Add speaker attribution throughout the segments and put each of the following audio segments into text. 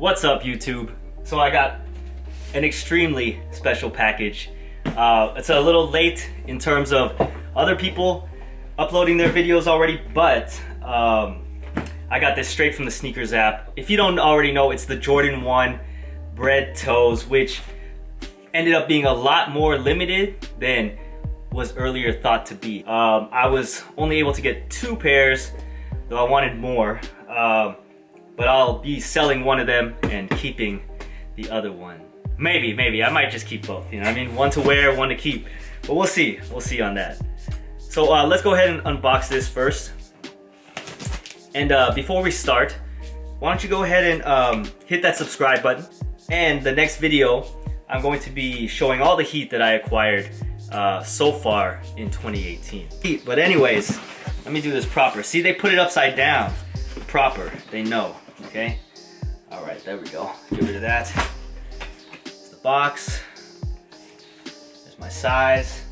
Speaker 1: What's up, YouTube? So I got an extremely special package. It's a little late in terms of other people uploading their videos already, but I got this straight from the sneakers app. If you don't already know, it's the Jordan 1 Bred Toes, which ended up being a lot more limited than was earlier thought to be. I was only able to get 2 pairs, though I wanted more. But I'll be selling one of them and keeping the other one. Maybe, I might just keep both, you know what I mean? One to wear, one to keep, but we'll see on that. So let's go ahead and unbox this first. And before we start, why don't you go ahead and hit that subscribe button. And the next video, I'm going to be showing all the heat that I acquired so far in 2018. But anyways, let me do this proper. See, they put it upside down. Proper, they know, okay? All right, there we go. Get rid of that. It's the box. There's my size.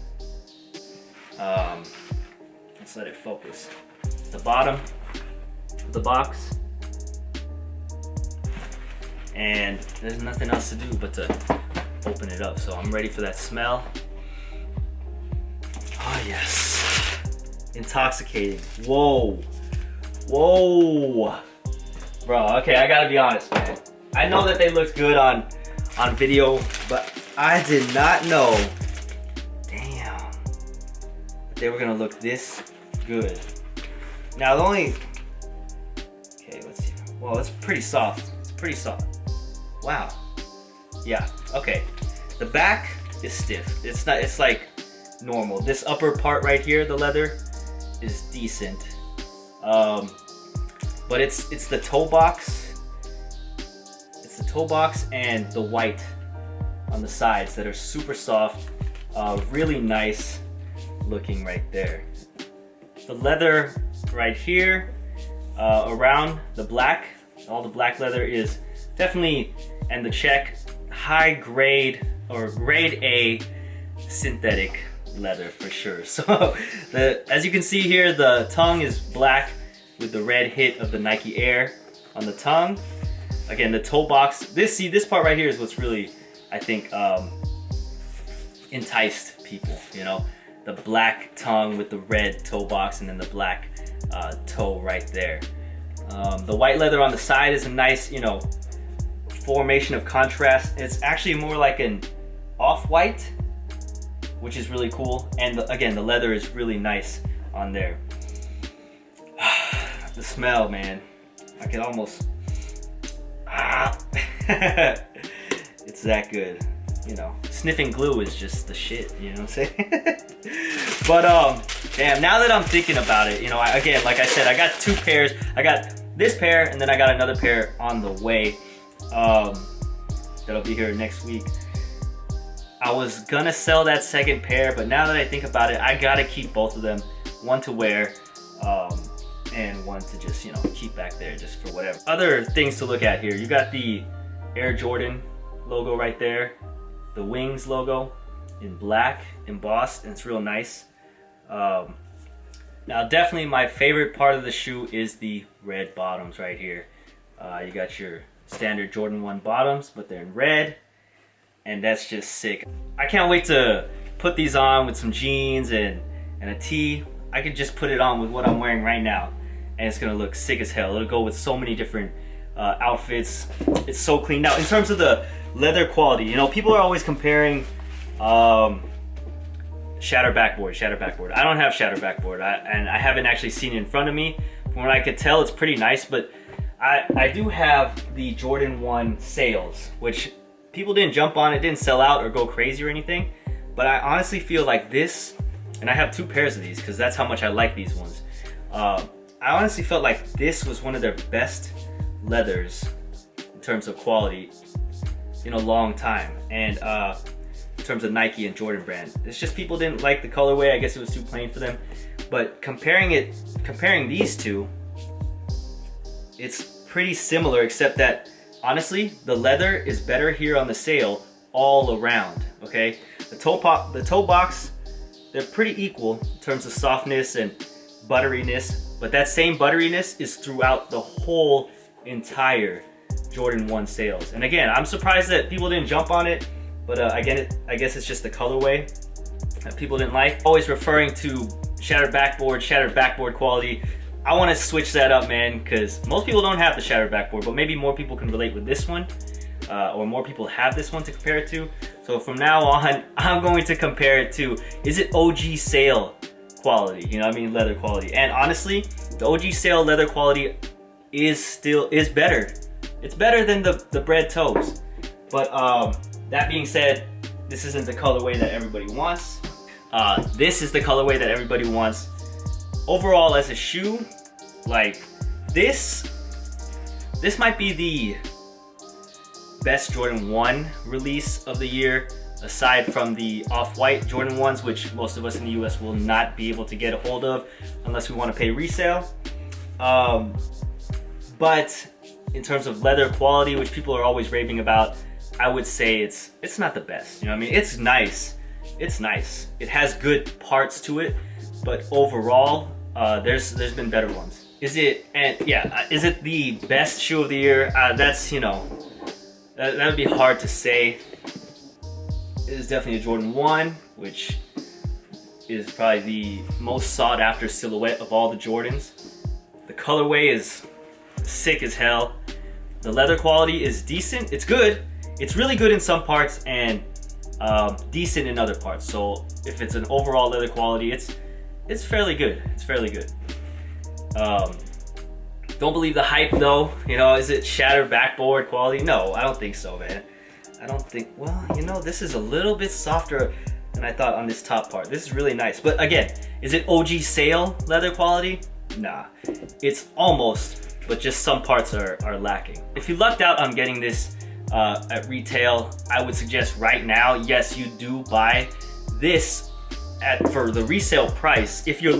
Speaker 1: Let's let it focus. The bottom of the box. And there's nothing else to do but to open it up. So I'm ready for that smell. Oh yes, intoxicating. Whoa. Bro, okay, I gotta be honest, man. I know that they looked good on video, but I did not know, damn, that they were gonna look this good. Now the only, okay, let's see. Well, it's pretty soft. It's pretty soft. Wow. Yeah, okay. The back is stiff. It's not, it's like normal. This upper part right here, the leather, is decent. But it's the toe box. It's the toe box and the white on the sides that are super soft, really nice looking right there. The leather right here, around the black, all the black leather is definitely, and the check, high grade or grade A synthetic leather for sure. So as you can see here, the tongue is black with the red hit of the Nike Air on the tongue. Again, the toe box, this part right here is what's really, I think, enticed people, you know? The black tongue with the red toe box and then the black toe right there. The white leather on the side is a nice, you know, formation of contrast. It's actually more like an off-white, which is really cool. And again, the leather is really nice on there. The smell, man, I can almost, it's that good, you know. Sniffing glue is just the shit, you know what I'm saying? But damn, now that I'm thinking about it, you know, again, like I said, I got 2 pairs. I got this pair and then I got another pair on the way, that'll be here next week. I was gonna sell that second pair, but now that I think about it, I gotta keep both of them, one to wear, and one to just, you know, keep back there just for whatever. Other things to look at here, you got the Air Jordan logo right there, the Wings logo in black embossed, and it's real nice. Now definitely my favorite part of the shoe is the red bottoms right here. You got your standard Jordan 1 bottoms, but they're in red, and that's just sick. I can't wait to put these on with some jeans and a tee. I could just put it on with what I'm wearing right now, and it's gonna look sick as hell. It'll go with so many different outfits. It's so clean. Now, in terms of the leather quality, you know, people are always comparing shatter backboard. I don't have shatter backboard, and I haven't actually seen it in front of me. From what I could tell, it's pretty nice, but I do have the Jordan 1 sales, which people didn't jump on. It didn't sell out or go crazy or anything, but I honestly feel like this, and I have 2 pairs of these because that's how much I like these ones. I honestly felt like this was one of their best leathers in terms of quality in a long time, and in terms of Nike and Jordan brand. It's just people didn't like the colorway. I guess it was too plain for them. But comparing these two, it's pretty similar, except that honestly, the leather is better here on the sale all around. Okay, the toe box, they're pretty equal in terms of softness and butteriness, but that same butteriness is throughout the whole entire Jordan 1 sales. And again, I'm surprised that people didn't jump on it, but again, I guess it's just the colorway that people didn't like. Always referring to shattered backboard quality. I want to switch that up, man, because most people don't have the shattered backboard, but maybe more people can relate with this one, or more people have this one to compare it to. So from now on, I'm going to compare it to, is it OG sale quality? You know what I mean? Leather quality. And honestly, the OG sale leather quality is better. It's better than the Bred Toes. But that being said, this isn't the colorway that everybody wants. This is the colorway that everybody wants. Overall, as a shoe, like this might be the best Jordan 1 release of the year, aside from the off-white Jordan 1s, which most of us in the US will not be able to get a hold of unless we want to pay resale. But in terms of leather quality, which people are always raving about, I would say it's not the best. You know what I mean? It's nice. It's nice. It has good parts to it, but overall, there's been better ones. Is it the best shoe of the year? That's, you know, that would be hard to say. It is definitely a Jordan 1, which is probably the most sought after silhouette of all the Jordans. The colorway is sick as hell. The leather quality is decent. It's good. It's really good in some parts and decent in other parts. So if it's an overall leather quality, it's fairly good. It's fairly good. Don't believe the hype though. You know, is it shattered backboard quality? No, I don't think so, man. I don't think, well, you know, this is a little bit softer than I thought on this top part. This is really nice. But again, is it OG sale leather quality? Nah, it's almost, but just some parts are lacking. If you lucked out on getting this at retail, I would suggest right now, yes, you do buy this for the resale price if you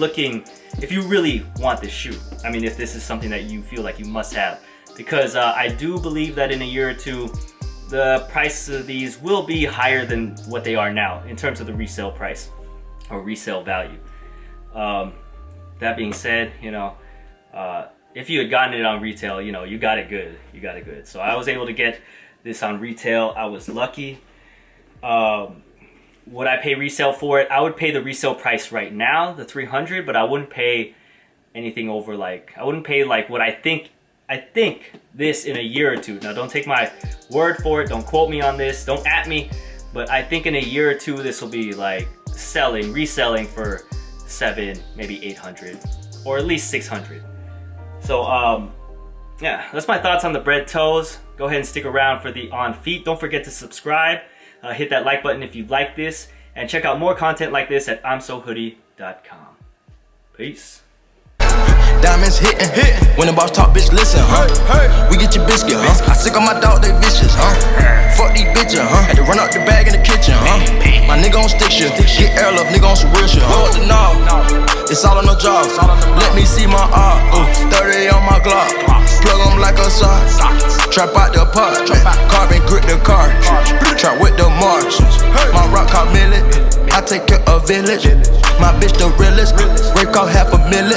Speaker 1: really want this shoe. I mean, if this is something that you feel like you must have, because I do believe that in a year or two, the price of these will be higher than what they are now in terms of the resale price or resale value. That being said, you know, if you had gotten it on retail, you know, you got it good. You got it good. So I was able to get this on retail. I was lucky. Would I pay resale for it? I would pay the resale price right now, the $300, but I wouldn't pay anything over, like, I wouldn't pay like what I think this in a year or two. Now, don't take my word for it. Don't quote me on this. Don't at me. But I think in a year or two, this will be like reselling for $700, maybe $800, or at least $600. So, yeah, that's my thoughts on the Bred Toes. Go ahead and stick around for the on feet. Don't forget to subscribe. Hit that like button if you like this. And check out more content like this at I'mSoHoodie.com. Peace.
Speaker 2: Diamonds hitting, when the boss talk, bitch, listen, we get your biscuit, I sick on my dog, they vicious, fuck these bitches, had to run out the bag in the kitchen, my nigga on stick shift, get air love, nigga on some real shit, hold the knob, it's all on the job, let me see my art, 30 on my Glock, plug them like a sock, trap out the pot, carbon grip the car, trap with the Martians, my rock called Millet, I take care of village, my bitch the realest, rape call $500,000.